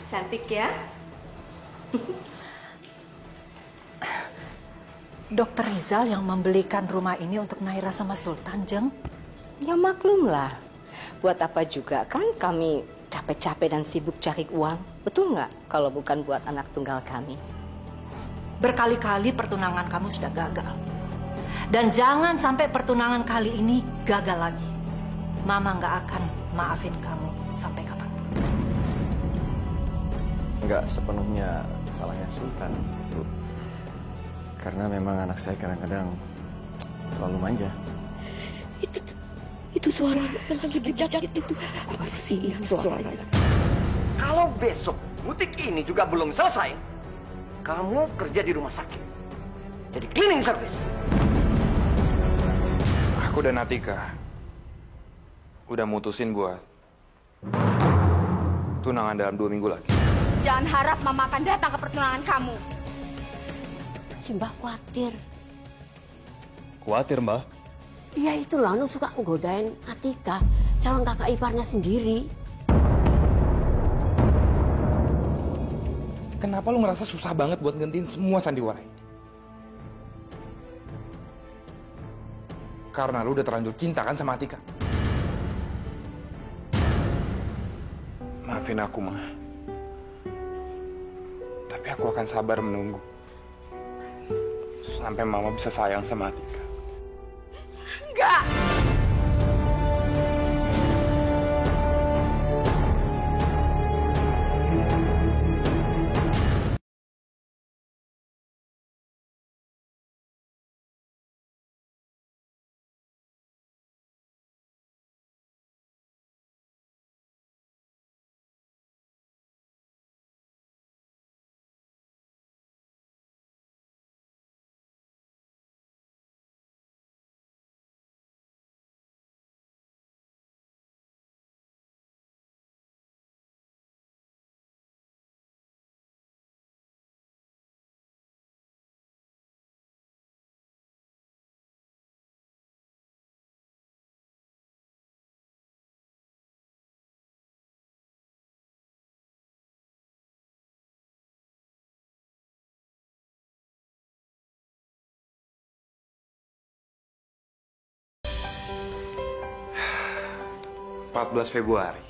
Cantik ya. Dokter Rizal yang membelikan rumah ini untuk Naira sama Sultan, Jeng. Ya maklumlah. Buat apa juga kan kami capek-capek dan sibuk cari uang. Betul nggak kalau bukan buat anak tunggal kami? Berkali-kali pertunangan kamu sudah gagal. Dan jangan sampai pertunangan kali ini gagal lagi. Mama nggak akan maafin kamu sampai kapanpun. Nggak sepenuhnya salahnya Sultan, Bu. Karena memang anak saya kadang-kadang terlalu manja. Itu suara yang lagi berjajak itu. Aku masih ingat suaranya. Kalau besok butik ini juga belum selesai, kamu kerja di rumah sakit. Jadi cleaning service. Aku dan Atika udah mutusin buat tunangan dalam 2 minggu lagi. Jangan harap Mama akan datang ke pertunangan kamu. Si Mbah khawatir. Khawatir, Mbah? Dia itu loh suka nggodain Atika, calon kakak iparnya sendiri. Kenapa lu ngerasa susah banget buat ngentiin semua sandiwara ini? Karena lu udah terlanjur cinta kan sama Atika. Maafin aku, Ma. Tapi aku akan sabar menunggu sampai Mama bisa sayang sama Atika. Enggak! Februari.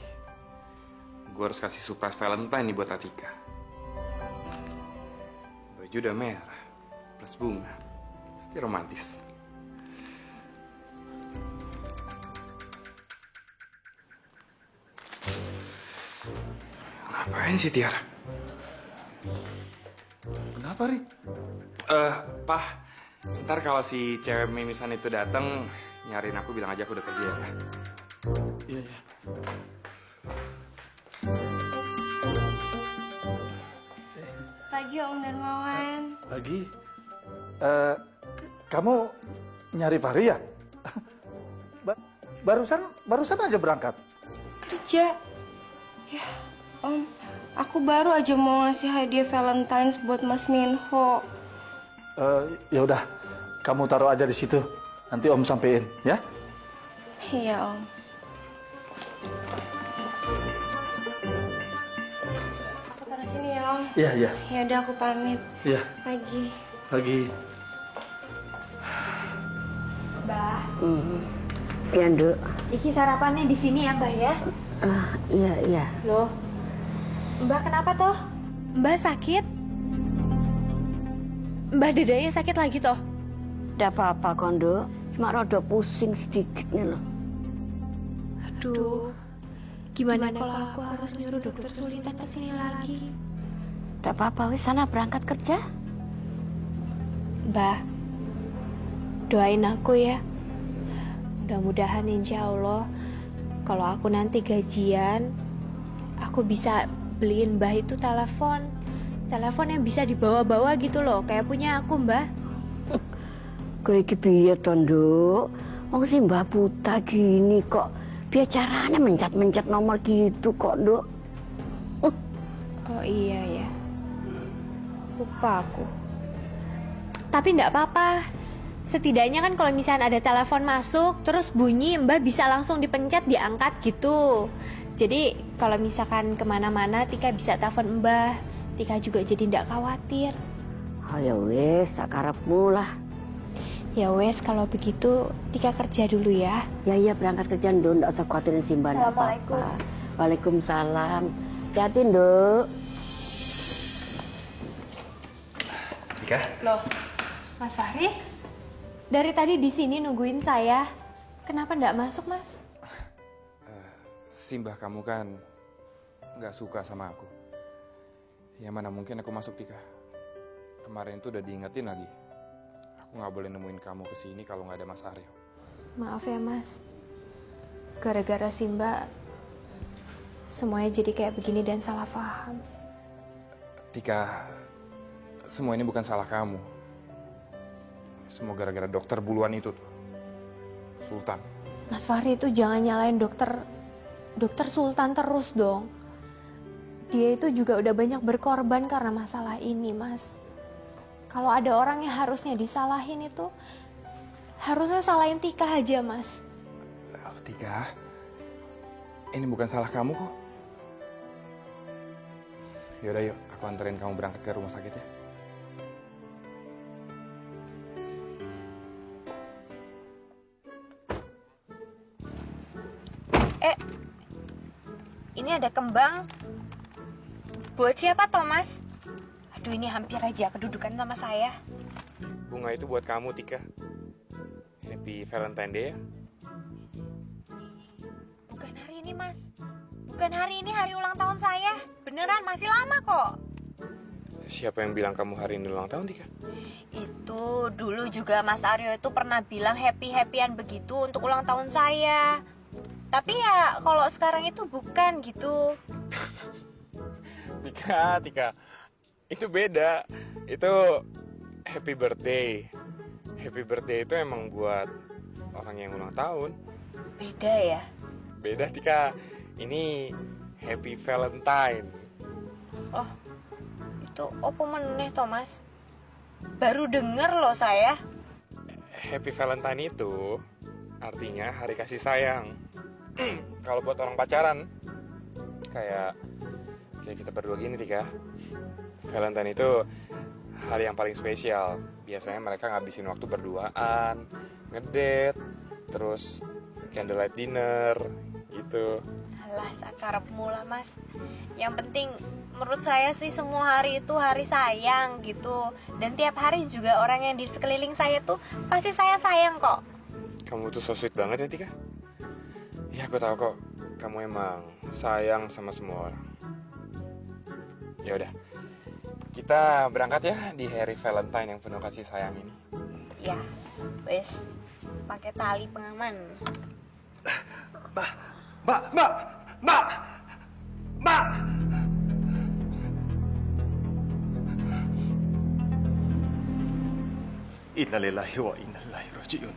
Gue harus kasih surprise Valentine nih buat Atika. Baju udah merah, plus bunga. Pasti romantis. Ngapain sih Tiara? Kenapa, Ri? Pak, ntar kalau si cewek mimisan itu datang nyariin aku, bilang aja aku udah kerja ya. Iya, iya. Pagi Om Darmawan. Pagi. Kamu nyari Fahri ya? Barusan aja berangkat. Kerja. Ya, Om. Aku baru aja mau ngasih hadiah Valentine's buat Mas Minho. Ya udah, kamu taruh aja di situ. Nanti Om sampein, ya? Iya, Om. Aku taruh sini ya, Om. Iya, iya. Ya udah aku pamit. Iya. Pagi. Pagi. Mbak. Ya, Nduk. Iki sarapannya di sini ya, Mbak ya? Iya, iya. Loh, Mbak kenapa toh? Mbak sakit? Mbak dadanya sakit lagi toh? Tidak apa-apa, Kondo. Cuma rada pusing sedikit nih loh. Aduh, gimana kalau aku harus nyuruh dokter Sulita ke sini lagi? Tidak apa-apa, wis sana berangkat kerja. Mbak, doain aku ya. Mudah-mudahan insya Allah kalau aku nanti gajian, aku bisa beliin Mbah itu telepon yang bisa dibawa-bawa gitu loh, kayak punya aku, Mbah. Kowe iki piye to, Nduk? Wong si Mbah buta gini kok. Biar caranya mencet-mencet nomor gitu kok, Nduk. Oh iya ya. Lupa aku. Tapi enggak apa-apa. Setidaknya kan kalau misalnya ada telepon masuk terus bunyi, Mbak bisa langsung dipencet, diangkat gitu. Jadi kalau misalkan kemana-mana Tika bisa telepon Mbah. Tika juga jadi ndak khawatir. Oh ya wes, sakarepmu lah. Ya wes, kalau begitu Tika kerja dulu ya. Ya berangkat kerja Nduk, ndak usah khawatirin si Mbak. Assalamualaikum. Waalaikumsalam. Hati-hati Nduk. Tika? Loh, Mas Fahri? Dari tadi di sini nungguin saya. Kenapa ndak masuk, Mas? Simbah kamu kan nggak suka sama aku. Ya mana mungkin aku masuk, Tika. Kemarin tuh udah diingetin lagi. Aku nggak boleh nemuin kamu kesini kalau nggak ada Mas Aryo. Maaf ya, Mas. Gara-gara Simba, semuanya jadi kayak begini dan salah paham. Tika, semua ini bukan salah kamu. Semua gara-gara dokter buluan itu tuh, Sultan. Mas Fahri itu jangan nyalain dokter Sultan terus dong. Dia itu juga udah banyak berkorban karena masalah ini, Mas. Kalau ada orang yang harusnya disalahin itu, harusnya salahin Tika aja, Mas. Oh, Tika, ini bukan salah kamu kok. Yaudah yuk, aku anterin kamu berangkat ke rumah sakit ya. Ini ada kembang. Buat siapa, Thomas? Aduh, ini hampir aja kedudukan sama saya. Bunga itu buat kamu, Tika. Happy Valentine Day ya. Bukan hari ini, Mas. Bukan hari ini, hari ulang tahun saya. Beneran, masih lama kok. Siapa yang bilang kamu hari ini ulang tahun, Tika? Itu dulu juga Mas Aryo itu pernah bilang happy-happyan begitu untuk ulang tahun saya. Tapi ya kalau sekarang itu bukan gitu. Tika, itu beda. Itu happy birthday. Happy birthday itu emang buat orang yang ulang tahun. Beda ya? Beda, Tika. Ini happy Valentine. Oh, itu apa meneh, Thomas? Baru denger loh saya. Happy Valentine itu artinya hari kasih sayang. Kalau buat orang pacaran, kayak kita berdua gini, Tika. Valentine itu hari yang paling spesial. Biasanya mereka ngabisin waktu berduaan, ngedate, terus candlelight dinner, gitu. Alah, sakarepmu lah, Mas. Yang penting menurut saya sih semua hari itu hari sayang gitu. Dan tiap hari juga orang yang di sekeliling saya tuh pasti saya sayang kok. Kamu tuh so sweet banget ya, Tika. Ya, aku tahu kok. Kamu emang sayang sama semua orang. Ya udah, kita berangkat ya di hari Valentine yang penuh kasih sayang ini. Ya, wes. Pakai tali pengaman. Mbak! Innalillahi wa inna ilaihi raji'un.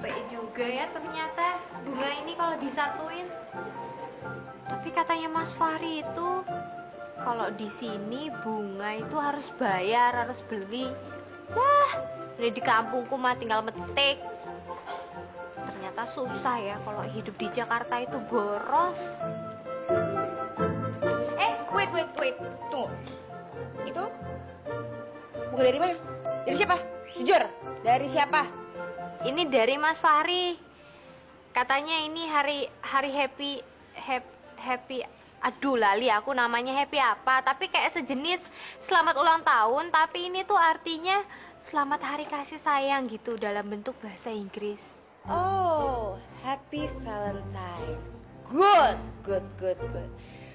Baik juga ya ternyata bunga ini kalau disatuin. Tapi katanya Mas Fahri itu kalau di sini bunga itu harus bayar, harus beli. Wah, ini di kampungku mah tinggal metik. Ternyata susah ya kalau hidup di Jakarta itu boros. Wait. Tunggu. Itu bunga dari mana? Dari siapa? Jujur, dari siapa? Ini dari Mas Fahri. Katanya ini hari happy. Aduh lali aku namanya happy apa. Tapi kayak sejenis selamat ulang tahun. Tapi ini tuh artinya selamat hari kasih sayang gitu dalam bentuk bahasa Inggris. Oh, happy Valentine. Good.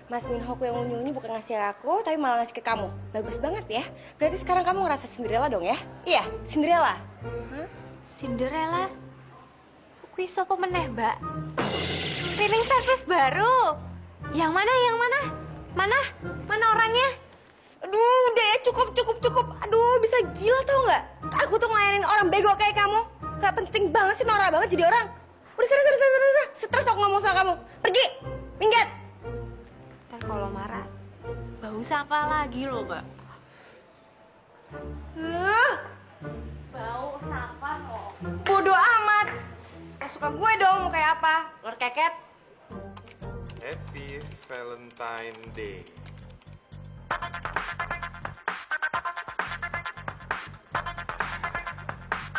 Mas Minho yang unyu ini bukan ngasih aku, tapi malah ngasih ke kamu. Bagus banget ya. Berarti sekarang kamu ngerasa Cinderella dong ya? Iya, Cinderella. Cinderella? Kuwi sapa meneh, Mbak? Cleaning service baru. Yang mana? Mana orangnya? Aduh, udah ya, cukup. Aduh, bisa gila tau nggak? Aku tuh ngelayanin orang bego kayak kamu. Gak penting banget sih, norak banget jadi orang. Udah, stres aku ngomong sama kamu. Pergi, minggat. Ntar kalau marah, bau sampah lagi loh, Mbak. Bau sampah kok. Bodoh amat. suka gue dong, mau kayak apa? Lor keket. Happy Valentine Day.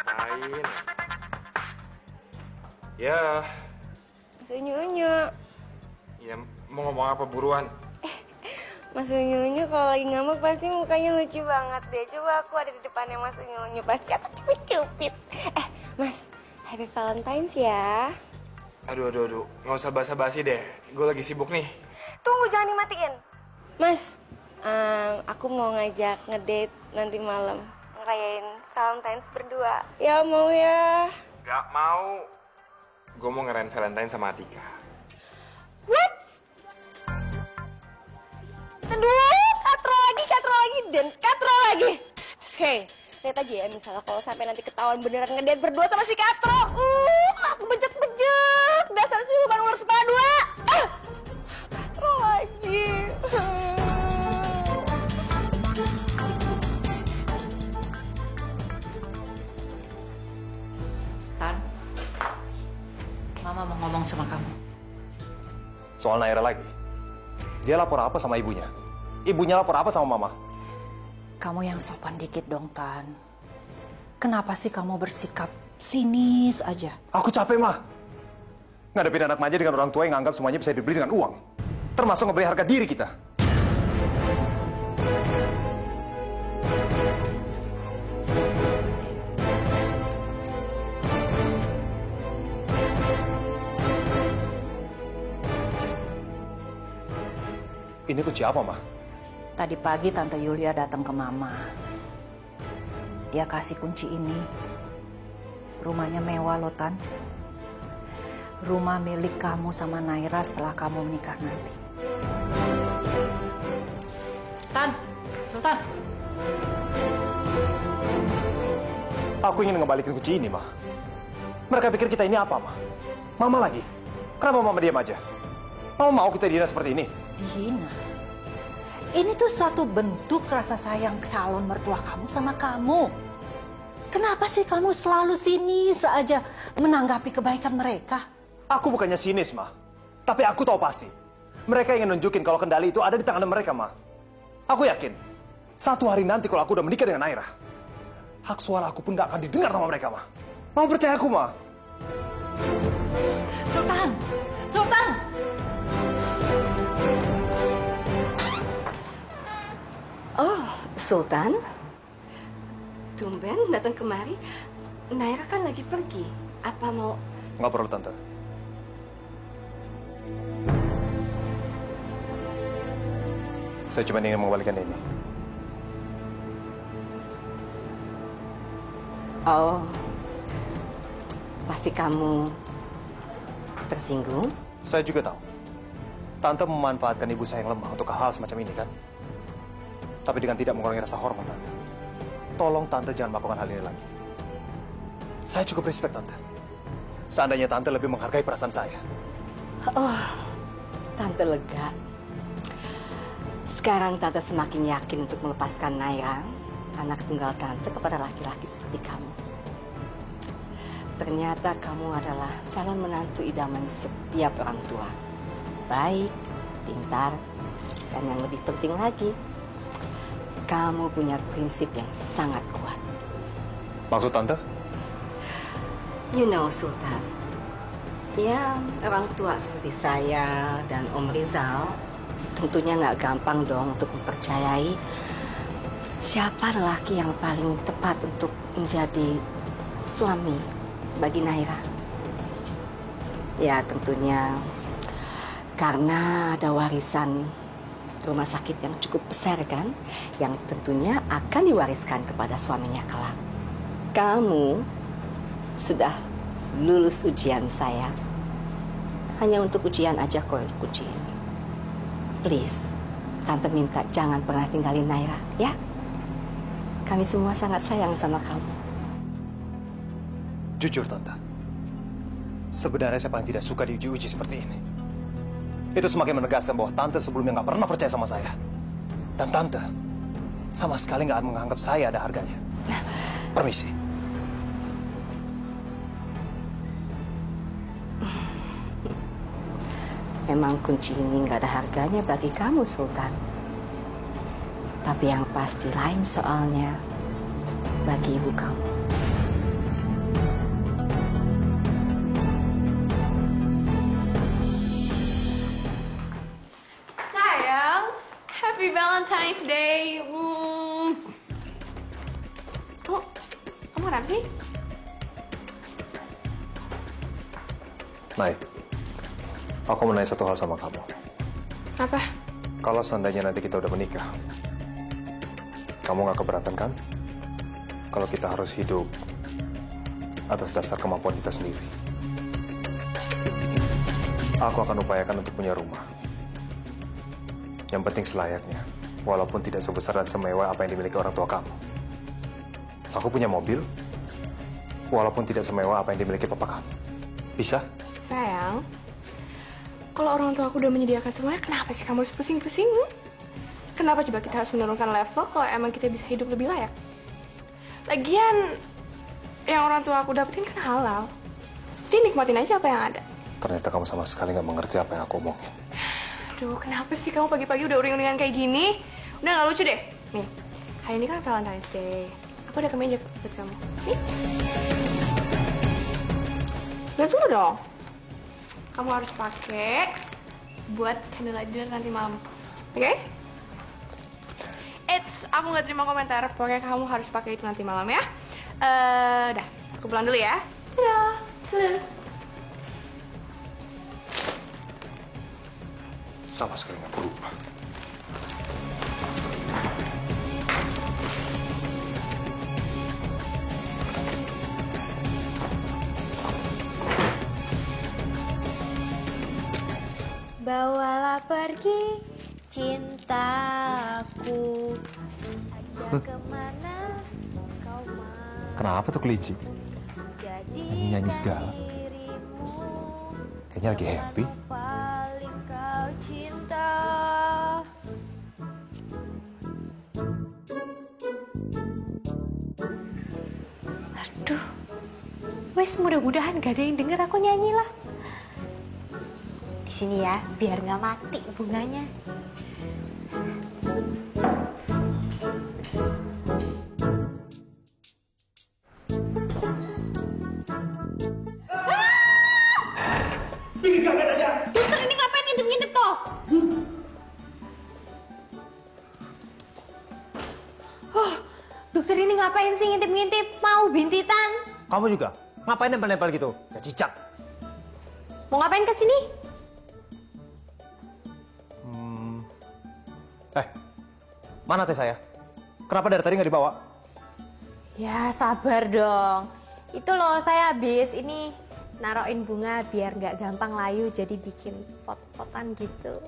Main. Ya. Mas Unyu-Unyu. Ya, mau ngomong apa buruan? Mas Unyu-Unyu kalau lagi ngambek pasti mukanya lucu banget deh. Coba aku ada di depannya Mas Unyu-Unyu, pasti aku cupit-cupit. Mas, Happy Valentine's ya. Aduh. Nggak usah basa-basi deh. Gue lagi sibuk nih. Tunggu, jangan dimatiin. Mas, aku mau ngajak ngedate nanti malam. Ngerayain Valentine's berdua. Ya mau ya? Gak mau. Gue mau ngerayain Valentine sama Atika. What? Aduh, katro lagi, dan katro lagi. Oke, lihat aja ya misalnya kalau sampai nanti ketahuan beneran ngedate berdua sama si katro. Aku bejek-bejek. Dasar siluman ular kepala dua. Katro lagi. Tan, Mama mau ngomong sama kamu. Soal Naira lagi. Dia lapor apa sama ibunya? Ibunya lapor apa sama Mama? Kamu yang sopan dikit dong, Tan. Kenapa sih kamu bersikap sinis aja? Aku capek, Ma. Ngadepin anak manja dengan orang tua yang anggap semuanya bisa dibeli dengan uang. Termasuk ngebeli harga diri kita. Ini kunci apa, Ma? Tadi pagi Tante Yulia datang ke Mama. Dia kasih kunci ini. Rumahnya mewah loh, Tan. Rumah milik kamu sama Naira setelah kamu menikah nanti. Tan, Sultan. Aku ingin ngebalikin kunci ini, Ma. Mereka pikir kita ini apa, Ma? Mama lagi. Kenapa Mama diam aja? Mama mau kita dihina seperti ini? Dihina? Ini tuh suatu bentuk rasa sayang calon mertua kamu sama kamu. Kenapa sih kamu selalu sinis saja menanggapi kebaikan mereka? Aku bukannya sinis, Ma. Tapi aku tahu pasti. Mereka ingin nunjukin kalau kendali itu ada di tangan mereka, Ma. Aku yakin, satu hari nanti kalau aku udah menikah dengan Naira, hak suara aku pun gak akan didengar sama mereka, Ma. Mau percaya aku, Ma? Sultan! Sultan! Oh, Sultan? Tumben datang kemari. Naira kan lagi pergi. Apa mau... Nggak perlu, Tante. Saya cuma ingin mengembalikan ini. Oh, pasti kamu tersinggung? Saya juga tahu. Tante memanfaatkan ibu saya yang lemah untuk hal semacam ini, kan? Tapi dengan tidak mengurangi rasa hormat, Tante. Tolong Tante jangan melakukan hal ini lagi. Saya cukup respect, Tante. Seandainya Tante lebih menghargai perasaan saya. Oh, Tante lega. Sekarang Tante semakin yakin untuk melepaskan Naira, anak tunggal Tante, kepada laki-laki seperti kamu. Ternyata kamu adalah calon menantu idaman setiap orang tua. Baik, pintar, dan yang lebih penting lagi, kamu punya prinsip yang sangat kuat. Maksud Tante? You know, Sultan. Ya, orang tua seperti saya dan Om Rizal tentunya nggak gampang dong untuk mempercayai siapa lelaki yang paling tepat untuk menjadi suami bagi Naira. Ya, tentunya karena ada warisan rumah sakit yang cukup besar kan, yang tentunya akan diwariskan kepada suaminya kelak. Kamu sudah lulus ujian saya. Hanya untuk ujian aja kok uji ini. Please, Tante minta jangan pernah tinggalin Naira, ya? Kami semua sangat sayang sama kamu. Jujur, Tante. Sebenarnya saya paling tidak suka diuji-uji seperti ini. Itu semakin menegaskan bahwa Tante sebelumnya nggak pernah percaya sama saya. Dan Tante sama sekali nggak menganggap saya ada harganya. Permisi. Memang kunci ini nggak ada harganya bagi kamu, Sultan. Tapi yang pasti lain soalnya bagi ibu kamu. Sayang, Happy Valentine's Day. Kamu kenapa sih? Nay, aku mau nanya satu hal sama kamu. Apa? Kalau seandainya nanti kita udah menikah, kamu nggak keberatan kan? Kalau kita harus hidup atas dasar kemampuan kita sendiri. Aku akan upayakan untuk punya rumah. Yang penting selayaknya, walaupun tidak sebesar dan semewah apa yang dimiliki orang tua kamu. Aku punya mobil, walaupun tidak semewah apa yang dimiliki papa kamu. Bisa? Sayang, kalau orang tua aku udah menyediakan semuanya, kenapa sih kamu harus pusing-pusing? Kenapa coba kita harus menurunkan level kalau emang kita bisa hidup lebih layak? Lagian, yang orang tua aku dapetin kan halal. Jadi nikmatin aja apa yang ada. Ternyata kamu sama sekali nggak mengerti apa yang aku omongin. Aduh, kenapa sih kamu pagi-pagi udah uring-uringan kayak gini? Udah nggak lucu deh. Nih, hari ini kan Valentine's Day. Aku ada kemeja buat kamu. Nih. Lihat dulu dong. Kamu harus pakai buat candlelight dinner nanti malam. Oke? Aku nggak terima komentar. Pokoknya kamu harus pakai itu nanti malam ya. Dah, aku pulang dulu ya. Dadah. Dadah. Sama sekali nggak berubah. Bawalah pergi cintaku, ajak kemana kau mau. Kenapa tuh kelinci? Nyanyi-nyanyi segala. Kayaknya lagi happy. Paling kau cinta. Aduh, wes mudah-mudahan gak ada yang denger aku nyanyi lah. Di sini ya, biar nggak mati bunganya. Bikin kaget aja. Dokter ini ngapain ngintip-ngintip toh? Oh, dokter ini ngapain sih ngintip-ngintip? Mau bintitan? Kamu juga? Ngapain nempel-nempel gitu? Kayak cicak. Mau ngapain ke sini? Mana teh saya? Kenapa dari tadi nggak dibawa? Ya sabar dong. Itu loh saya habis ini naroin bunga biar nggak gampang layu jadi bikin pot-potan gitu.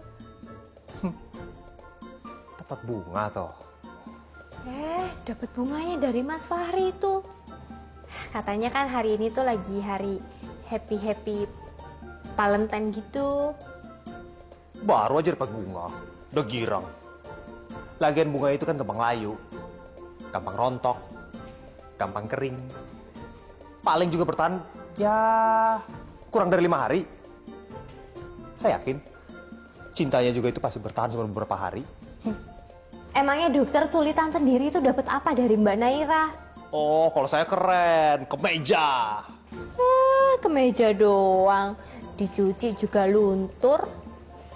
Dapat bunga toh? Dapat bunganya dari Mas Fahri itu. Katanya kan hari ini tuh lagi hari happy Valentine gitu. Baru aja dapat bunga, udah girang. Lagian bunga itu kan gampang layu, gampang rontok, gampang kering. Paling juga bertahan, ya kurang dari 5 hari. Saya yakin, cintanya juga itu pasti bertahan selama beberapa hari. Emangnya dokter Sulitan sendiri itu dapat apa dari Mbak Naira? Oh, kalau saya keren, kemeja. Kemeja doang, dicuci juga luntur.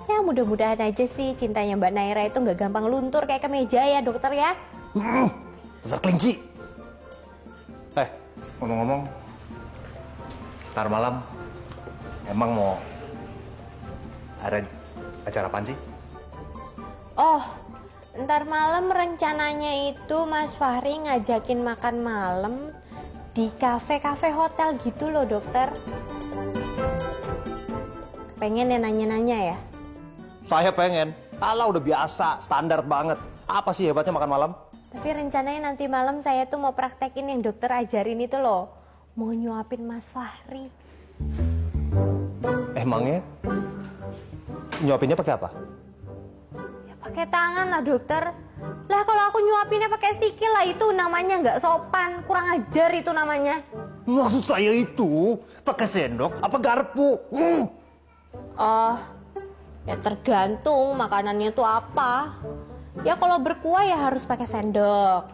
Ya mudah-mudahan aja sih cintanya Mbak Naira itu nggak gampang luntur kayak kemeja ya dokter ya. Dasar kelinci. Ngomong-ngomong, ntar malam emang mau ada acara apaan sih? Oh, ntar malam rencananya itu Mas Fahri ngajakin makan malam di kafe-kafe hotel gitu loh dokter. Pengen ya nanya-nanya ya? Saya pengen. Alah udah biasa, standar banget. Apa sih hebatnya makan malam? Tapi rencananya nanti malam saya tuh mau praktekin yang dokter ajarin itu loh. Mau nyuapin Mas Fahri. Emangnya? Nyuapinnya pakai apa? Ya pakai tangan lah dokter. Lah kalau aku nyuapinnya pakai sikil lah itu namanya nggak sopan. Kurang ajar itu namanya. Maksud saya itu pakai sendok apa garpu? Oh, Ya tergantung makanannya tuh apa. Ya kalau berkuah ya harus pakai sendok.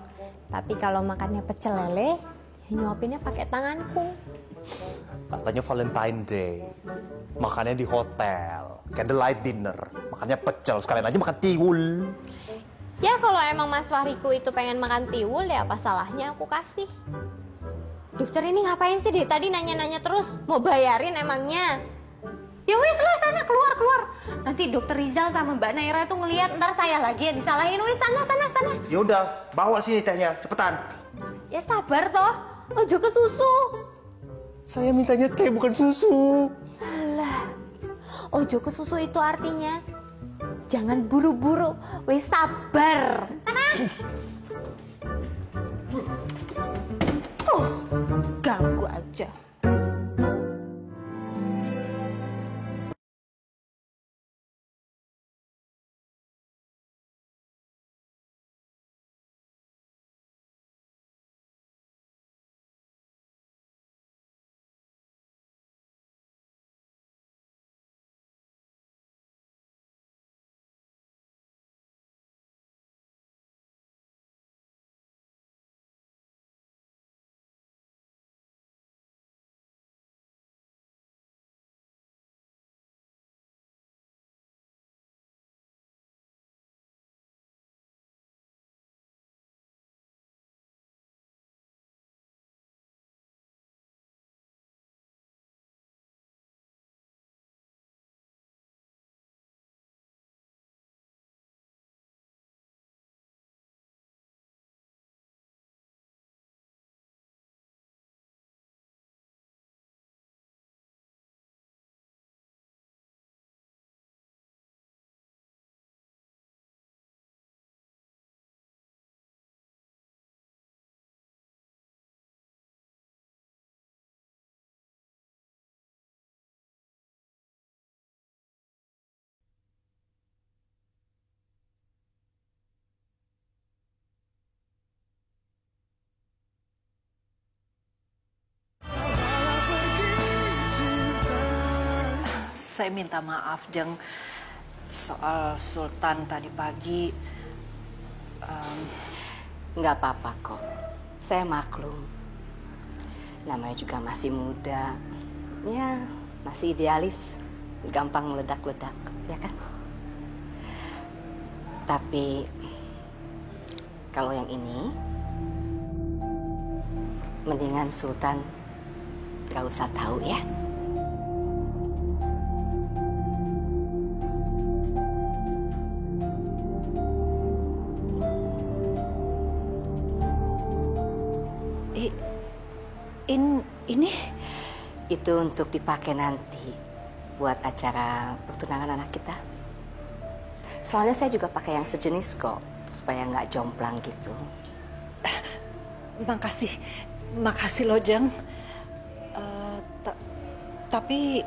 Tapi kalau makannya pecel lele, ya nyuapinnya pakai tanganku. Katanya Valentine Day, makannya di hotel, candlelight dinner, makannya pecel, sekalian aja makan tiwul. Ya kalau emang Mas Fahriku itu pengen makan tiwul, ya apa salahnya aku kasih. Dokter ini ngapain sih dari tadi nanya-nanya terus? Mau bayarin emangnya? Ya wis lah, sana keluar. Nanti Dokter Rizal sama Mbak Naira tuh ngeliat, ntar saya lagi yang disalahin. Wis sana. Ya udah, bawa sini tehnya, cepetan. Ya sabar toh, ojo ke susu. Saya mintanya teh bukan susu. Alah, ojo ke susu itu artinya jangan buru-buru, wis sabar. Sana. Ganggu aja. Saya minta maaf, Jeng, soal Sultan tadi pagi. Nggak apa-apa kok, saya maklum. Namanya juga masih muda, ya masih idealis, gampang meledak-ledak, ya kan? Tapi kalau yang ini, mendingan Sultan nggak usah tahu ya. Ini itu untuk dipakai nanti buat acara pertunangan anak kita. Soalnya saya juga pakai yang sejenis kok, supaya nggak jomplang gitu. Makasih loh, Jeng. Tapi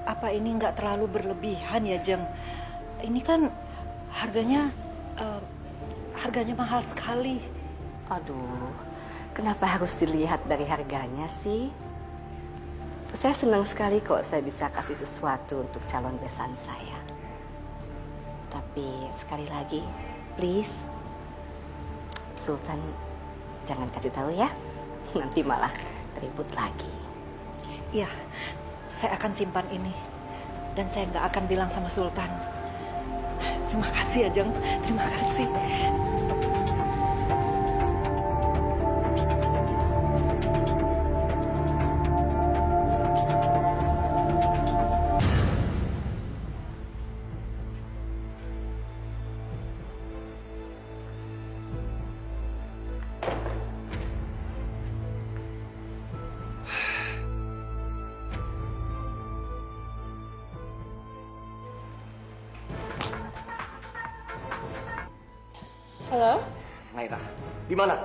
apa ini nggak terlalu berlebihan ya, Jeng? Ini kan harganya mahal sekali. Aduh, kenapa harus dilihat dari harganya sih? Saya senang sekali kok saya bisa kasih sesuatu untuk calon besan saya. Tapi sekali lagi, please, Sultan jangan kasih tahu ya. Nanti malah ribut lagi. Iya, saya akan simpan ini. Dan saya nggak akan bilang sama Sultan. Terima kasih ya, Jeng. Terima kasih. Halo? Naira, di mana?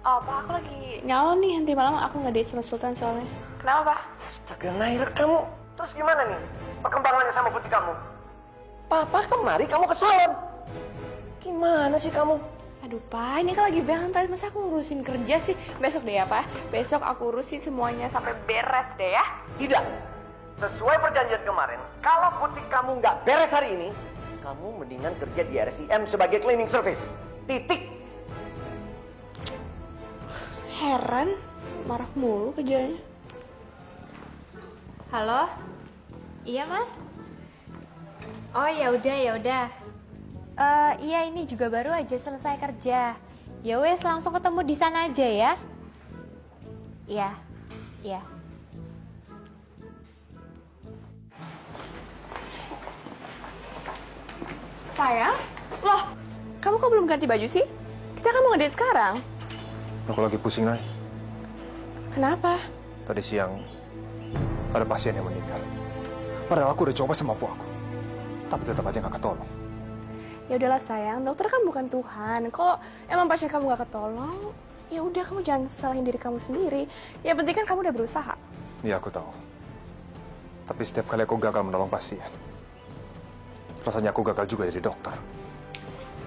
Oh, Pak, aku lagi nyalon nih, nanti malam aku nggak date sama Sultan soalnya. Kenapa, Pak? Astaga, Naira, kamu terus gimana nih perkembangannya sama putih kamu? Papa kemari, kamu ke salon. Gimana sih kamu? Aduh, Pak, ini kan lagi Valentine, masa aku ngurusin kerja sih? Besok deh ya, Pak. Besok aku urusin semuanya sampai beres deh ya. Tidak. Sesuai perjanjian kemarin, kalau butik kamu nggak beres hari ini, kamu mendingan kerja di RCM sebagai cleaning service. Titik. Heran, marah mulu kerjanya. Halo? Iya, Mas? Oh, ya udah. Iya, ini juga baru aja selesai kerja. Ya wes, langsung ketemu di sana aja ya. Iya. Sayang? Loh, kamu kok belum ganti baju sih? Kita kan mau ngedate sekarang. Aku lagi pusing, Nay. Kenapa? Tadi siang ada pasien yang meninggal. Padahal aku udah coba semampu aku. Tapi tetap aja nggak ketolong. Ya udahlah sayang, dokter kan bukan Tuhan. Kalau emang pasien kamu nggak ketolong, ya udah kamu jangan salahin diri kamu sendiri. Ya penting kan kamu udah berusaha. Iya, aku tahu. Tapi setiap kali aku gagal menolong pasien, rasanya aku gagal juga jadi dokter.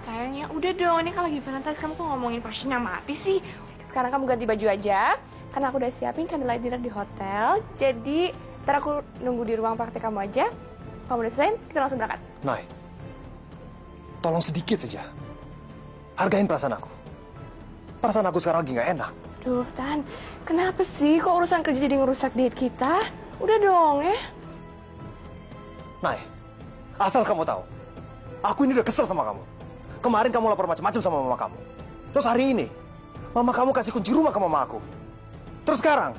Sayang, ya udah dong. Ini kan lagi Valentine's, kamu kok ngomongin pasien yang mati sih? Sekarang kamu ganti baju aja, karena aku udah siapin candlelight dinner di hotel. Jadi, ntar aku nunggu di ruang praktek kamu aja. Kamu udah selesai, kita langsung berangkat. Nay, tolong sedikit saja. Hargain perasaan aku. Perasaan aku sekarang lagi nggak enak. Duh, Tan, kenapa sih kok urusan kerja jadi ngerusak date kita? Udah dong, ya. Nay, asal kamu tahu, aku ini udah kesel sama kamu. Kemarin kamu lapor macam-macam sama mama kamu. Terus hari ini, mama kamu kasih kunci rumah ke mama aku. Terus sekarang,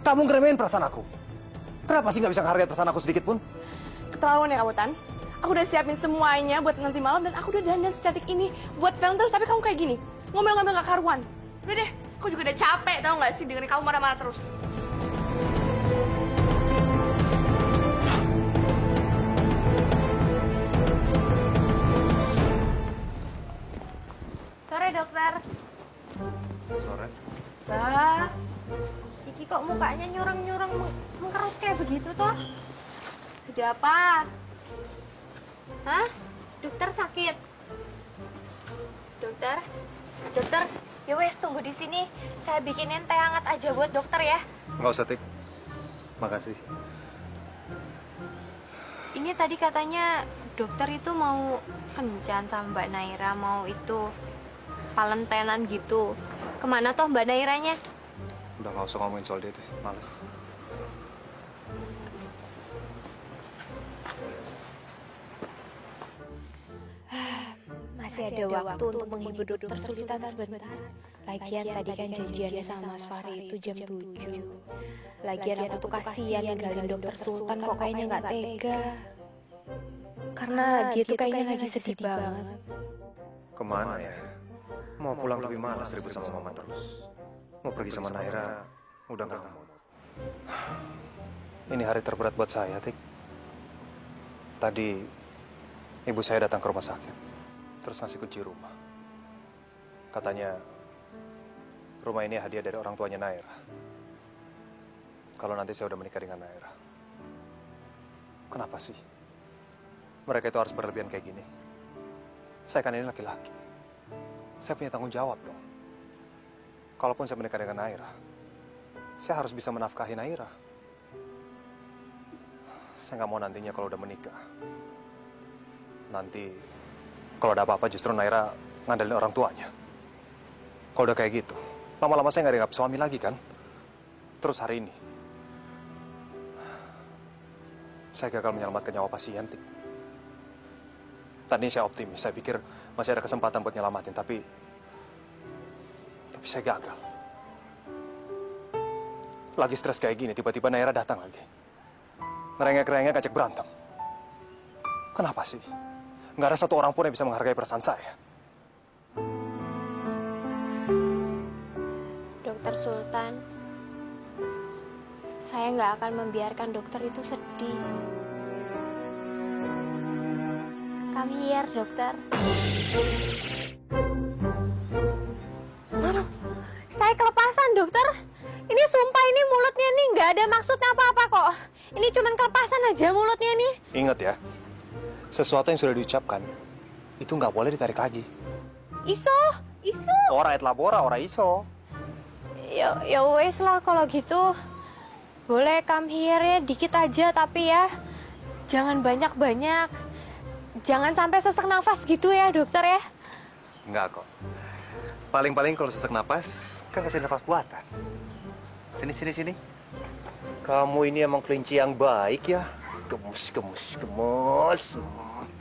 kamu ngeremehin perasaan aku. Kenapa sih nggak bisa ngehargai perasaan aku sedikit pun? Keterlaluan ya kamu, Tan. Aku udah siapin semuanya buat nanti malam dan aku udah dandan secantik ini buat Valentine's, tapi kamu kayak gini. Ngomel-ngomel gak karuan. Udah deh, aku juga udah capek tau gak sih dengerin kamu marah-marah terus. Sore, dokter. Sore. Bah, Iki kok mukanya nyurang-nyurang mengkerut kayak begitu toh? Ada apa? Hah? Dokter sakit? Dokter? Dokter, ya wes tunggu di sini. Saya bikinin teh hangat aja buat dokter ya. Nggak usah, Tik. Makasih. Ini tadi katanya dokter itu mau kencan sama Mbak Naira, mau itu Valentinean gitu. Kemana toh Mbak Nairanya? Udah nggak usah ngomongin soal dia deh, males. Masih ada waktu untuk menghibur dokter Sultan sebentar. Lagian tadi kan janjiannya sama Mas Fahri itu jam 7. Lagian aku tuh kasihan ninggalin dokter Sultan kok kayaknya nggak tega. Karena dia tuh kayaknya lagi sedih banget. Kemana ya? Mau pulang lebih malas ribut sama mama terus. Mau pergi sama Naira, udah nggak mood. Ini hari terberat buat saya, Tik. Tadi ibu saya datang ke rumah sakit, terus ngasih kunci rumah. Katanya rumah ini hadiah dari orang tuanya Naira. Kalau nanti saya udah menikah dengan Naira. Kenapa sih mereka itu harus berlebihan kayak gini? Saya kan ini laki-laki. Saya punya tanggung jawab dong. Kalaupun saya menikah dengan Naira, saya harus bisa menafkahi Naira. Saya nggak mau nantinya kalau udah menikah, nanti kalau ada apa-apa justru Naira ngandelin orang tuanya. Kalau udah kayak gitu, lama-lama saya nggak dianggap suami lagi kan? Terus hari ini, saya gagal menyelamatkan nyawa pasien. Tadi saya optimis, saya pikir masih ada kesempatan buat nyelamatin, tapi saya gagal. Lagi stres kayak gini, tiba-tiba Naira datang lagi. Ngerengek-rengek ngajak berantem. Kenapa sih? Nggak ada satu orang pun yang bisa menghargai perasaan saya. Dokter Sultan, saya nggak akan membiarkan dokter itu sedih. Come here, dokter. Aduh, saya kelepasan, dokter. Ini sumpah, ini mulutnya nih nggak ada maksud apa-apa kok. Ini cuman kelepasan aja mulutnya nih. Ingat ya, sesuatu yang sudah diucapkan, itu nggak boleh ditarik lagi. Iso. Ora et labora, ora iso. Ya wes lah kalau gitu. Boleh come here-nya dikit aja, tapi ya jangan banyak-banyak. Jangan sampai sesak nafas gitu ya, dokter ya. Enggak kok. Paling-paling kalau sesak napas, kan kasih nafas buatan. Sini. Kamu ini emang kelinci yang baik ya. Gemus.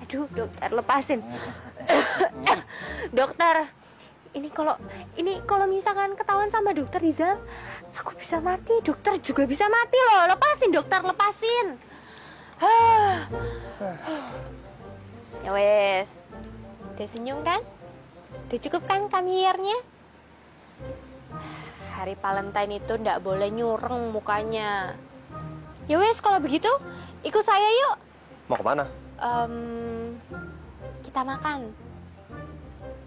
Aduh, dokter lepasin. Dokter, ini kalau misalkan ketahuan sama dokter Rizal, aku bisa mati. Dokter juga bisa mati loh. Lepasin, dokter, lepasin. Ya wes. Udah senyum kan? Udah cukup kan kamiernya? Hari Valentine itu ndak boleh nyureng mukanya. Ya wes, kalau begitu ikut saya yuk. Mau kemana? Kita makan.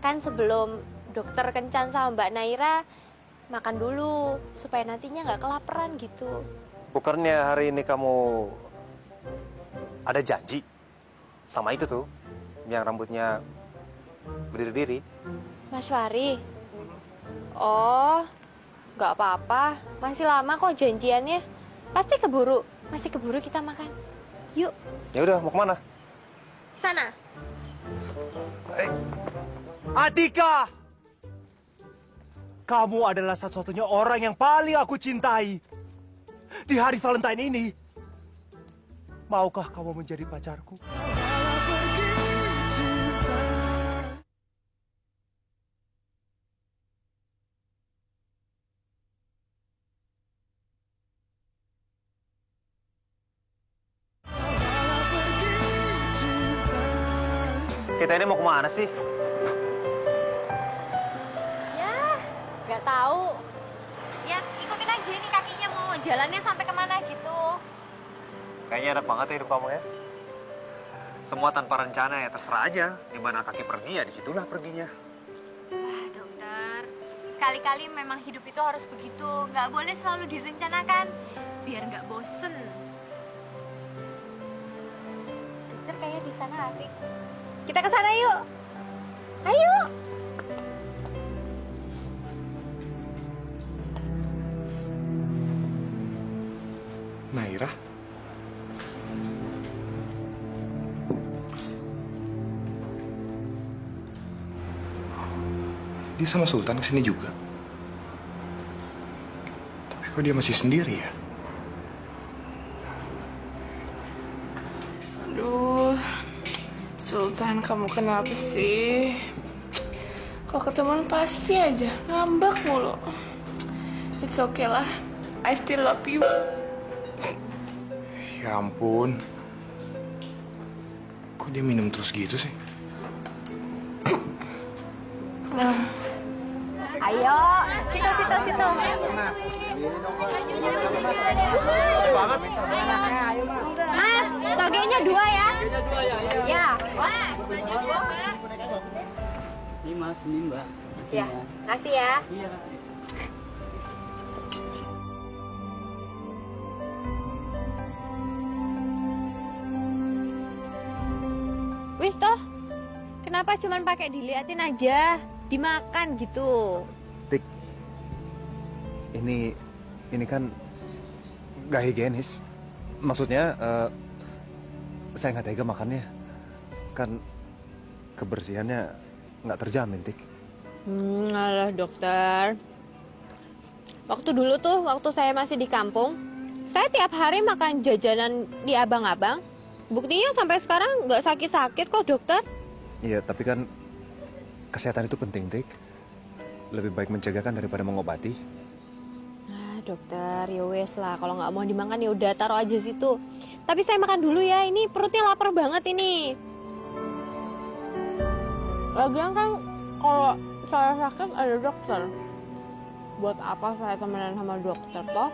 Kan sebelum dokter kencan sama Mbak Naira, makan dulu supaya nantinya nggak kelaparan gitu. Bukannya hari ini kamu ada janji sama itu tuh, yang rambutnya berdiri-diri? Mas Fahri? Oh, nggak apa-apa. Masih lama kok janjiannya. Pasti keburu. Masih keburu kita makan. Yuk. Ya udah, mau kemana? Sana. Atika! Kamu adalah satu-satunya orang yang paling aku cintai. Di hari Valentine ini, maukah kamu menjadi pacarku? Kita ini mau kemana sih? Ya, nggak tahu. Ya, ikutin aja ini kakinya mau jalannya sampai kemana gitu. Kayaknya enak banget ya hidup kamu ya. Semua tanpa rencana ya, terserah aja. Di mana kaki pergi ya, disitulah perginya. Wah, dokter. Sekali-kali memang hidup itu harus begitu. Nggak boleh selalu direncanakan. Biar nggak bosen. Dokter kayaknya di sana asik. Kita ke sana yuk. Ayo. Naira? Dia sama Sultan kesini juga. Tapi kok dia masih sendiri ya? Aduh, Sultan, kamu kenapa sih? Kalau ketemuan pasti aja ngambek mulu. It's okay lah, I still love you. Ya ampun. Kok dia minum terus gitu sih? Ayo, situ. Banget. Mas, togenya 2 ya. Ya, Mas, baju 2, Mbak. Ini Mas, ini Mbak. Ya, kasih ya. Iya. Wis toh, kenapa cuman pakai diliatin aja, dimakan gitu? Tik, ini kan nggak higienis. Maksudnya, saya nggak tega makannya. Kan kebersihannya nggak terjamin, Tik. Alah dokter. Waktu dulu tuh, waktu saya masih di kampung, saya tiap hari makan jajanan di abang-abang. Buktinya sampai sekarang nggak sakit-sakit kok, dokter. Iya, tapi kan kesehatan itu penting, Tik. Lebih baik mencegah kan daripada mengobati. Ah, dokter, ya wes lah. Kalau nggak mau dimakan ya udah taruh aja situ. Tapi saya makan dulu ya. Ini perutnya lapar banget ini. Lagian kan kalau saya sakit ada dokter. Buat apa saya temenan sama dokter toh?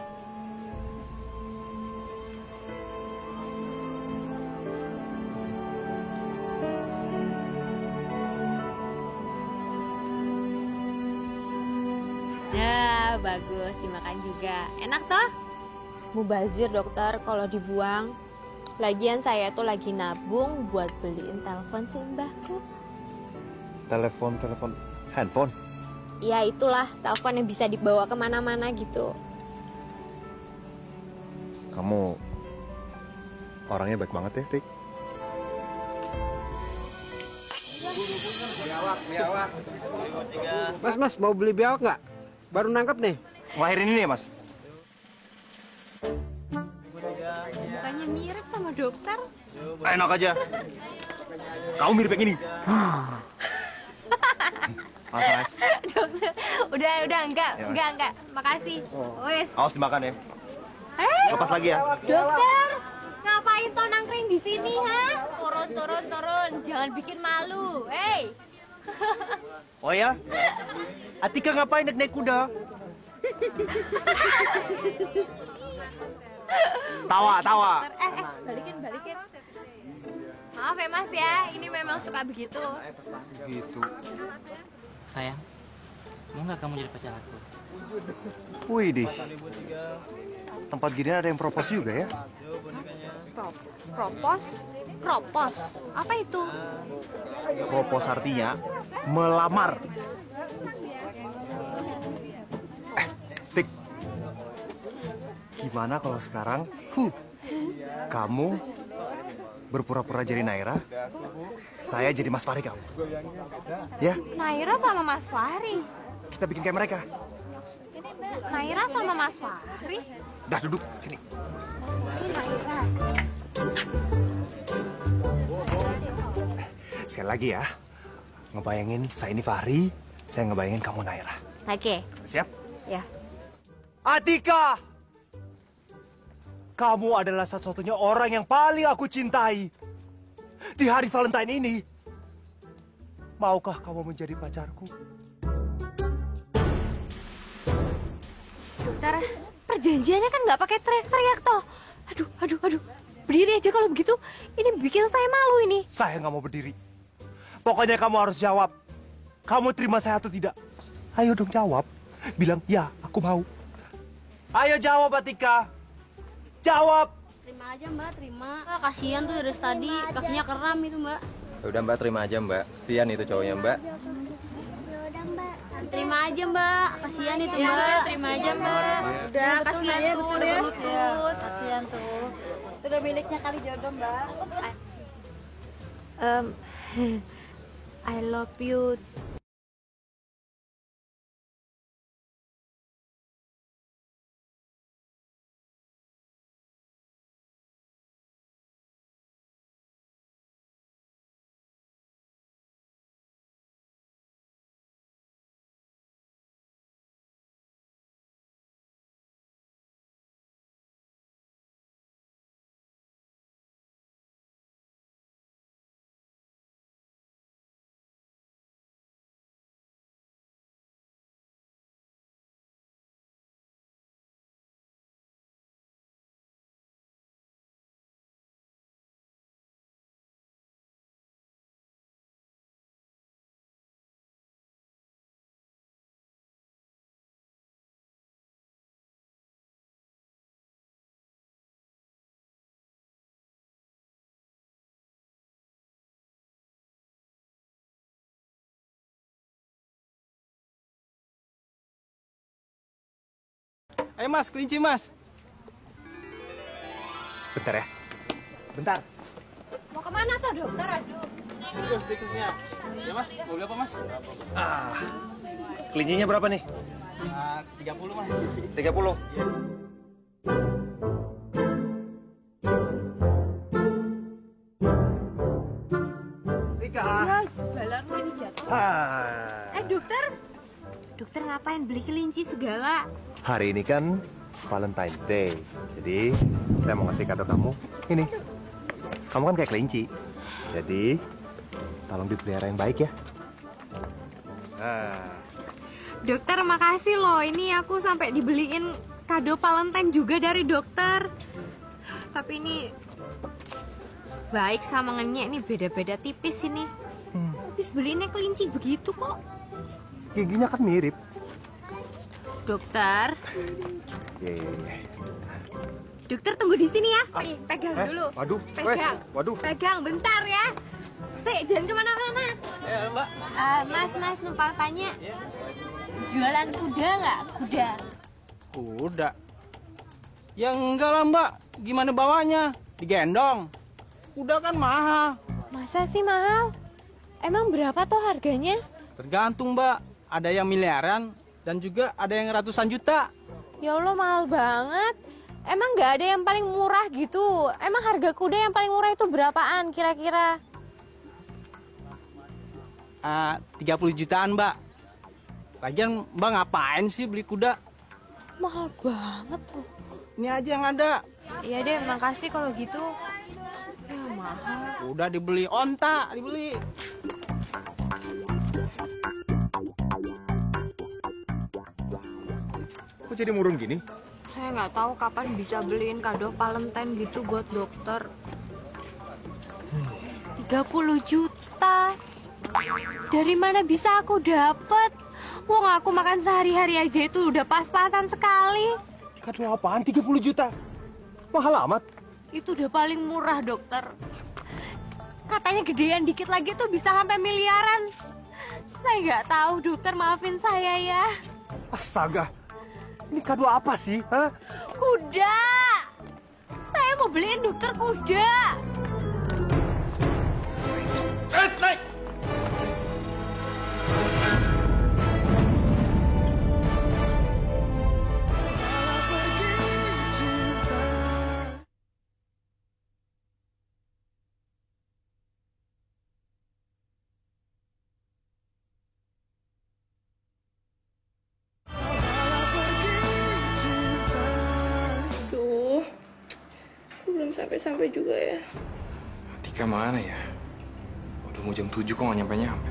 Ya, bagus, dimakan juga. Enak toh? Mubazir dokter kalau dibuang. Lagian saya tuh lagi nabung buat beliin telepon si mbahku. Telepon, handphone? Ya itulah, telepon yang bisa dibawa kemana-mana gitu. Kamu orangnya baik banget ya, Tik. Mas, mau beli biawak nggak? Baru nangkep nih. Ngelahirin ini ya, Mas? Mukanya mirip sama dokter. Enak aja. Kamu mirip yang ini. Mas. Dokter, udah enggak, Ya, enggak. Makasih. Wes. Awas dimakan ya. Lepas lagi ya. Dokter, ngapain toh nangkring di sini, ha? Turun. Jangan bikin malu. Hey. Oh ya? Atika ngapain naik kuda? Tawa. Balikin. Maaf ya Mas ya, ini memang suka begitu. Gitu. Sayang, mau nggak kamu jadi pacar aku? Wih, di tempat gini ada yang propose juga ya? Propos? Apa itu? Propose artinya melamar. Tik, gimana kalau sekarang kamu berpura-pura jadi Naira, saya jadi Mas Fahri kamu. Ya? Naira sama Mas Fahri. Kita bikin kayak mereka. Naira sama Mas Fahri? Dah duduk sini. Naira. Sekali lagi ya, ngebayangin saya ini Fahri, saya ngebayangin kamu Naira. Oke. Siap? Ya. Atika! Kamu adalah satu-satunya orang yang paling aku cintai. Di hari Valentine ini, maukah kamu menjadi pacarku? Dokter, perjanjiannya kan nggak pakai teriak-teriak toh. Aduh. Berdiri aja kalau begitu. Ini bikin saya malu ini. Saya nggak mau berdiri. Pokoknya kamu harus jawab. Kamu terima saya atau tidak? Ayo dong jawab. Bilang, ya, aku mau. Ayo jawab, Atika. Jawab. Terima aja Mbak, terima. Kasihan tuh dari tadi, kakinya kram itu Mbak. Udah Mbak, terima aja Mbak. Sian itu cowoknya Mbak. Terima aja Mbak, kasihan itu Mbak. Terima aja Mbak. Udah, kasihan tuh. Kasihan tuh. Itu udah miliknya kali jodoh Mbak. I love you. Ayo Mas, kelinci Mas. Bentar ya. Bentar. Mau kemana tuh dokter? Aduh. Tikusnya. Ya Mas, mau beli apa Mas? Kelincinya berapa nih? 30 Mas. 30. Tika. Balarmu ini jatuh. Ah. Dokter ngapain beli kelinci segala? Hari ini kan Valentine's Day. Jadi, saya mau ngasih kado kamu. Ini. Kamu kan kayak kelinci. Jadi, tolong dipelihara yang baik ya. Dokter, makasih loh. Ini aku sampai dibeliin kado Valentine juga dari dokter. Tapi ini baik samangannya ini beda-beda tipis ini. Habis beliinnya kelinci begitu kok. Giginya kan mirip. Dokter. Yeah. Dokter tunggu di sini ya. Nih, pegang dulu. Waduh. Pegang. Waduh. Pegang bentar ya. Sik, jangan kemana-mana. Ya Mbak. Mas, numpang tanya. Jualan kuda nggak? Kuda. Kuda. Ya enggak lah Mbak, gimana bawanya? Digendong. Kuda kan mahal. Masa sih mahal? Emang berapa tuh harganya? Tergantung Mbak, ada yang miliaran dan juga ada yang ratusan juta. Ya Allah mahal banget. Emang nggak ada yang paling murah gitu? Emang harga kuda yang paling murah itu berapaan kira-kira? 30 jutaan Mbak. Lagian Mbak ngapain sih beli kuda? Mahal banget tuh. Ini aja yang ada. Iya deh, makasih kalau gitu. Ya mahal. Udah dibeli, onta dibeli. Kok jadi murung gini? Saya nggak tahu kapan bisa beliin kado Valentine gitu buat dokter. 30 juta. Dari mana bisa aku dapet? Wong aku makan sehari-hari aja itu udah pas-pasan sekali. Kado apaan 30 juta? Mahal amat. Itu udah paling murah, dokter. Katanya gedean dikit lagi tuh bisa sampai miliaran. Saya nggak tahu, dokter, maafin saya ya. Astaga. Ini kado apa sih? Hah? Kuda. Saya mau beliin dokter kuda. Naik! Aduh, kok belum sampai-sampai juga ya? Tika mana ya? Udah mau jam 7 kok nggak nyampe-nyampe.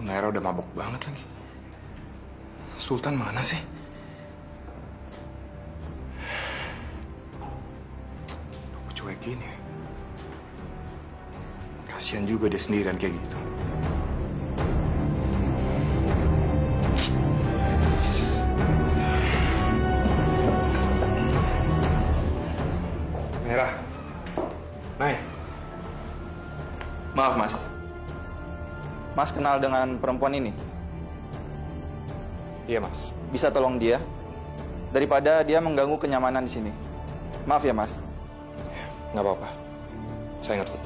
Naira udah mabok banget lagi. Sultan mana sih? Aku cuekin ya. Kasian juga dia sendirian kayak gitu. Naira. Nay. Maaf, Mas. Mas kenal dengan perempuan ini? Iya, Mas. Bisa tolong dia? Daripada dia mengganggu kenyamanan di sini. Maaf ya, Mas. Nggak apa-apa. Saya ngerti.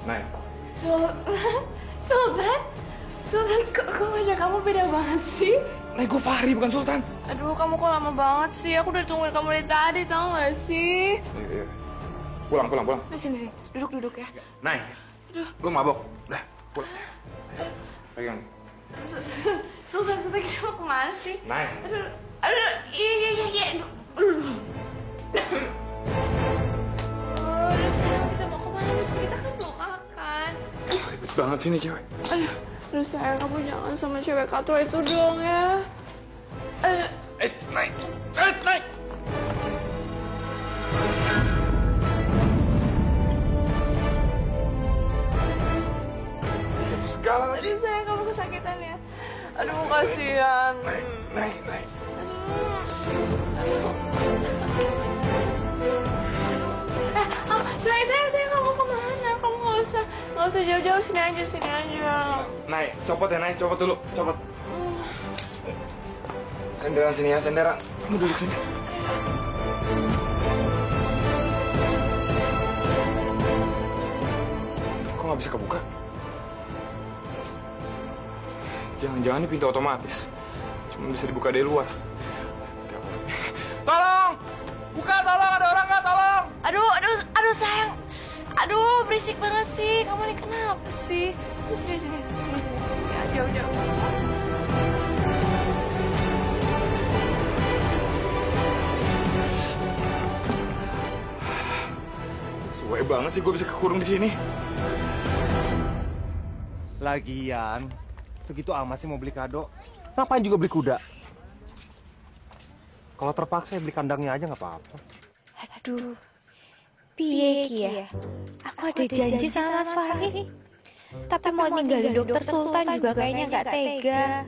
Nay. Sultan, kok wajah kamu beda banget sih? Nay, gue Fahri, bukan Sultan. Aduh, kamu kok lama banget sih? Aku udah tungguin kamu dari tadi, tau gak sih? Iya. Pulang. Nah, sini. Duduk ya. Nay. Aduh. Gue mabok. Udah, pulang. Pegang. Sultan, kita mau kemana sih? Nay. Aduh, iya. Aduh, sayang, kita mau kemana sih? Kita kan belum makan. Ribet banget sih nih cewek. Aduh, sayang, kamu jangan sama cewek katro itu dong ya. Naik. Segala lagi. Aduh, sayang, kamu kesakitan ya. Aduh, kasihan. Naik. Sayang, kamu kemana? Kamu nggak usah jauh-jauh, sini aja. Naik, copot ya, Naik, copot dulu, copot. Senderan sini ya, senderan. Kamu duduk sini. Kok nggak bisa kebuka? Jangan-jangan ini pintu otomatis. Cuma bisa dibuka dari luar. Tolong! Buka, tolong! Ada orang nggak? Tolong! Aduh, sayang. Aduh, berisik banget sih. Kamu ini kenapa sih? Sini. Ya, jauh. Suwe banget sih gue bisa kekurung di sini. Lagian, segitu amat sih mau beli kado. Ngapain juga beli kuda? Kalau terpaksa ya beli kandangnya aja nggak apa-apa. Aduh, piye Ki ya? Aku ada janji sama Mas Fahri. Tapi mau ninggalin dokter Sultan juga kayaknya nggak tega.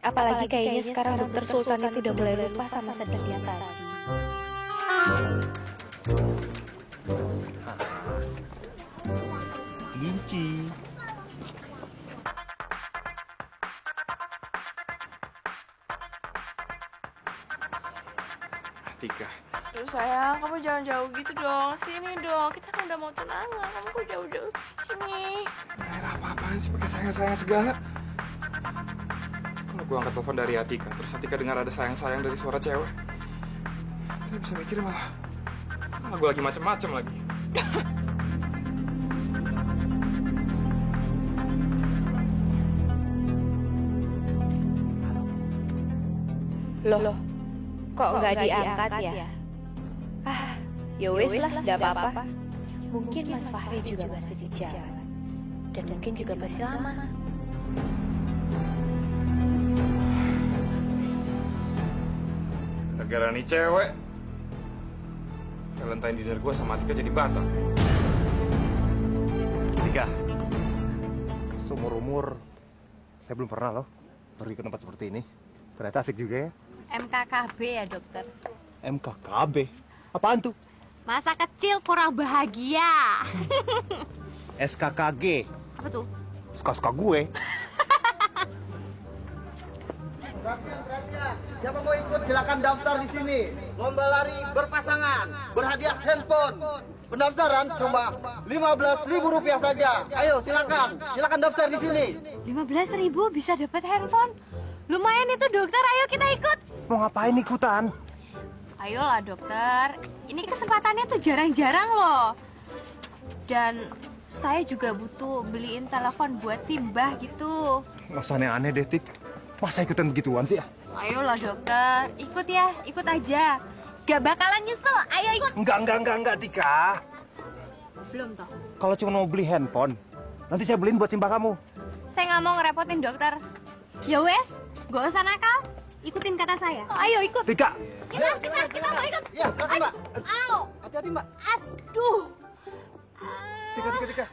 Apalagi kayaknya sekarang dokter Sultan itu udah mulai lupa sama sedihnya tadi. Kelinci. Tika. Aduh sayang, kamu jangan jauh gitu dong. Sini dong, kita kan udah mau tunangan. Kamu kok jauh-jauh? Sini. Naira apa-apaan sih pakai sayang-sayang segala? Kalau gue angkat telepon dari Atika, terus Atika dengar ada sayang-sayang dari suara cewek, saya bisa mikir malah gue lagi macem-macem lagi. Loh, kok nggak diangkat ya? Ya wes lah, nggak apa-apa. Mungkin Mas Fahri juga masih di jalan. Dan mungkin juga masih lama. Gara-gara nih cewek, Valentine dinner gue sama Atika jadi batal. Tika, seumur-umur saya belum pernah loh pergi ke tempat seperti ini. Ternyata asik juga ya. MKKB ya dokter. MKKB? Apaan tuh? Masa kecil kurang bahagia. SKKG? Apa tuh? Suka-suka gue. Perhatian. Siapa mau ikut silakan daftar di sini. Lomba lari berpasangan, berhadiah handphone. Pendaftaran cuma Rp15.000 saja. Ayo silakan daftar di sini. 15.000 bisa dapat handphone. Lumayan itu dokter, ayo kita ikut. Mau ngapain ikutan? Ayolah dokter, ini kesempatannya tuh jarang-jarang loh. Dan saya juga butuh beliin telepon buat Simbah gitu. Masa aneh-aneh deh, Tik. Masa ikutan begituan sih ya? Ayolah dokter, ikut ya, ikut aja. Gak bakalan nyesel, ayo ikut. Enggak, Tika. Belum toh. Kalau cuma mau beli handphone, nanti saya beliin buat Simbah kamu. Saya nggak mau ngerepotin dokter. Ya wes, gak usah nakal. Ikutin kata saya. Ayo ikut. Tika. Kita mau ikut. Ya, silakan Mbak. Ayo. Hati-hati Mbak. Aduh. Tika.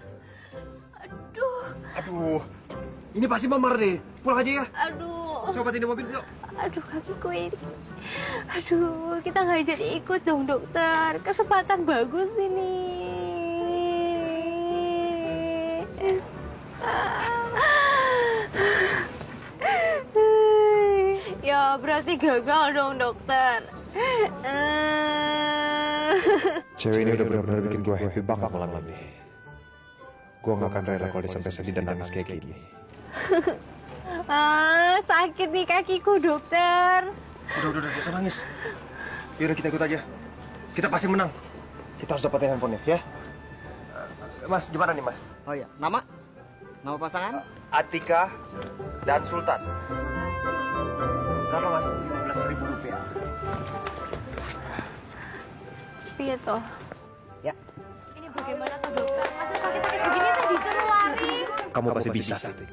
Aduh. Ini pasti memar nih. Pulang aja ya. Aduh. Saya obatin di mobil yuk. Aduh kakiku ini. Aduh, kita nggak jadi ikut dong dokter. Kesempatan bagus ini. Ya berarti gagal dong dokter. Cewek ini udah benar-benar bikin gue happy banget malam ini. Gue gak akan rela kalau dia sampai sedih dan nangis kayak gini. Sakit nih kakiku dokter. Udah, gak usah nangis. Yaudah kita ikut aja. Kita pasti menang. Kita harus dapetin handphonenya, ya. Mas, gimana nih Mas? Oh iya, nama pasangan? Atika dan Sultan. Berapa Mas? Rp15.000. Iya toh. Ya. Ini bagaimana tuh dokter? Masa sakit-sakit begini saya disuruh lari? Kamu pasti bisa, Titik.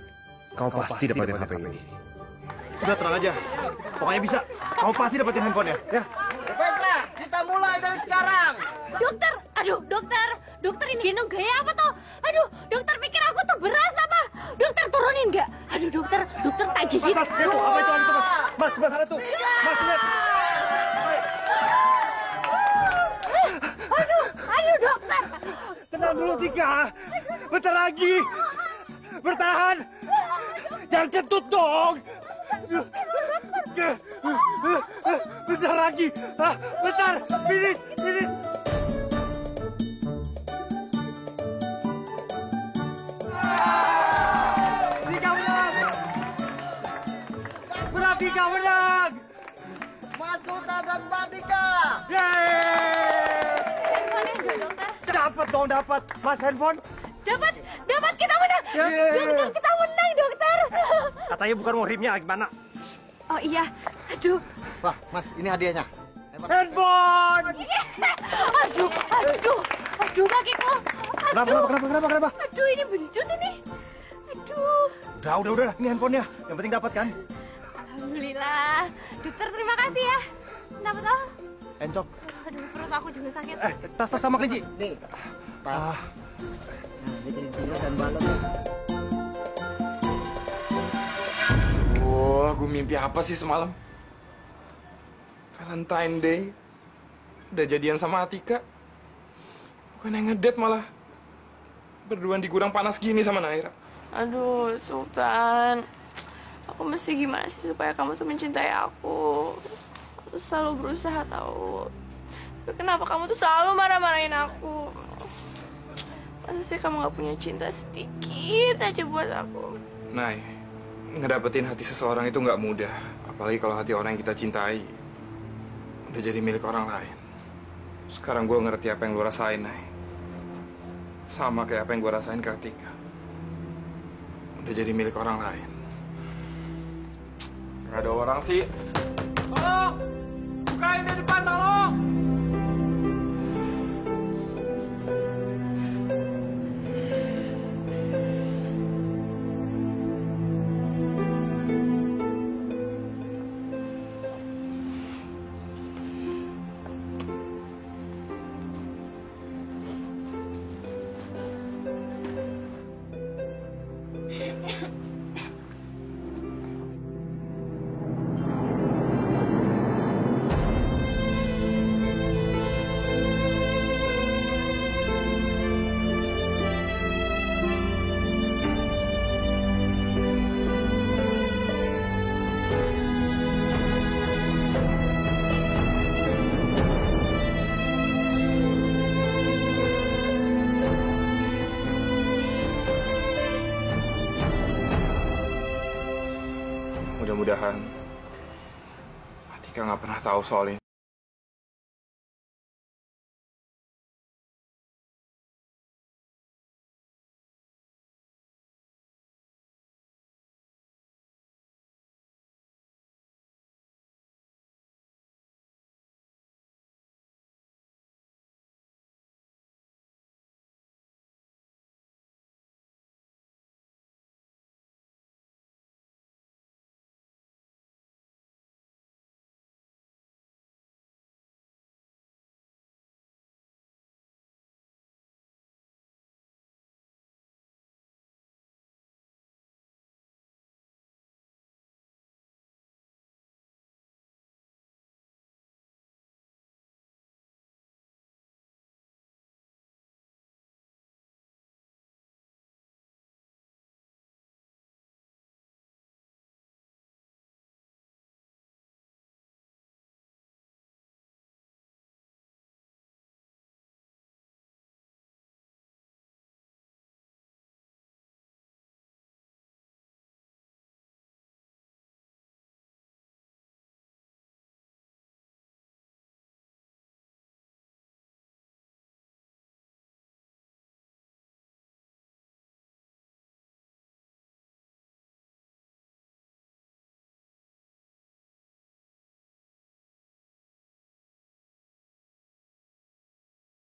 Kamu pasti dapetin HP ini. Udah tenang aja. Pokoknya bisa. Kamu pasti dapetin handphonenya, ya. Baiklah, kita mulai dari sekarang. Dokter, aduh dokter ini gendong gaya apa toh? Aduh, dokter pikir aku tuh beras apa? Dokter turunin nggak? Aduh dokter tak gigit. Mas, itu apa itu Mas? Mas, ada tuh. Mas, lihat. Aduh dokter. Tenang dulu Tika. Bentar lagi. Bertahan. Jangan kentut dong. Bentar lagi. Bentar. Finish. Tika menang. Tika menang. Mas Sultan dan Mbak Tika. Yeay. Handphonenya enggak dokter? Dapat. Mas handphone. Dapat kita menang. Dokter kita menang dokter. Katanya bukan muhrimnya, gimana? Oh iya, aduh. Wah, Mas, ini hadiahnya. Handphone. Aduh kakiku. Kenapa? Aduh ini bencut ini. Aduh. Udah. Ini handphonenya. Yang penting dapat kan? Alhamdulillah. Dokter terima kasih ya. Dapat toh? Encok. Aduh perut aku juga sakit. Tas sama kelinci. Nih, tas. Nah, ini kelincinya dan balonnya. Wah, gue mimpi apa sih semalam? Valentine Day. Udah jadian sama Atika. Bukan yang ngedate malah. Berduaan di gudang panas gini sama Naira. Aduh, Sultan. Aku mesti gimana sih supaya kamu tuh mencintai aku? tuh selalu berusaha tahu. Tapi kenapa kamu tuh selalu marah-marahin aku? Masa sih kamu gak punya cinta sedikit aja buat aku? Nay, ngedapetin hati seseorang itu nggak mudah. Apalagi kalau hati orang yang kita cintai udah jadi milik orang lain. Sekarang gue ngerti apa yang lo rasain, Nay. Sama kayak apa yang gue rasain ke Atika. Udah jadi milik orang lain. Gak ada orang sih. Tolong! Bukain di depan, tolong! Mudah-mudahan Atika nggak pernah tahu soal ini.